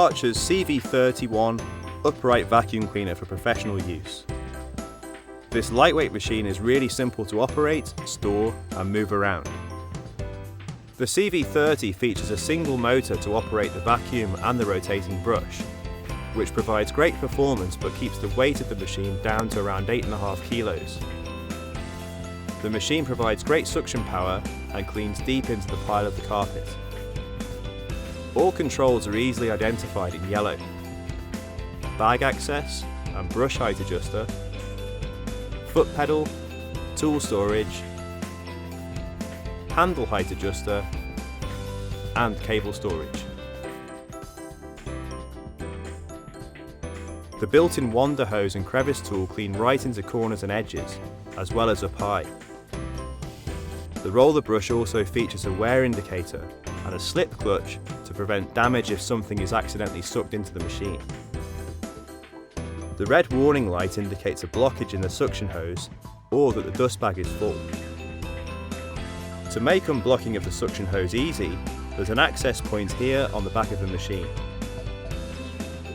Karcher's CV31 upright vacuum cleaner for professional use. This lightweight machine is really simple to operate, store and move around. The CV30 features a single motor to operate the vacuum and the rotating brush, which provides great performance but keeps the weight of the machine down to around 8.5 kilos. The machine provides great suction power and cleans deep into the pile of the carpet. All controls are easily identified in yellow. Bag access and brush height adjuster, foot pedal, tool storage, handle height adjuster and cable storage. The built-in wander hose and crevice tool clean right into corners and edges, as well as up high. The roller brush also features a wear indicator and a slip clutch to prevent damage if something is accidentally sucked into the machine. The red warning light indicates a blockage in the suction hose or that the dust bag is full. To make unblocking of the suction hose easy, there's an access point here on the back of the machine.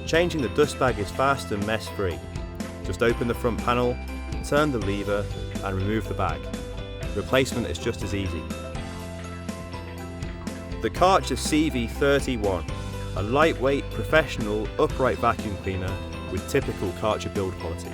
Changing the dust bag is fast and mess-free. Just open the front panel, turn the lever and remove the bag. Replacement is just as easy. The Karcher CV31, a lightweight, professional, upright vacuum cleaner with typical Karcher build quality.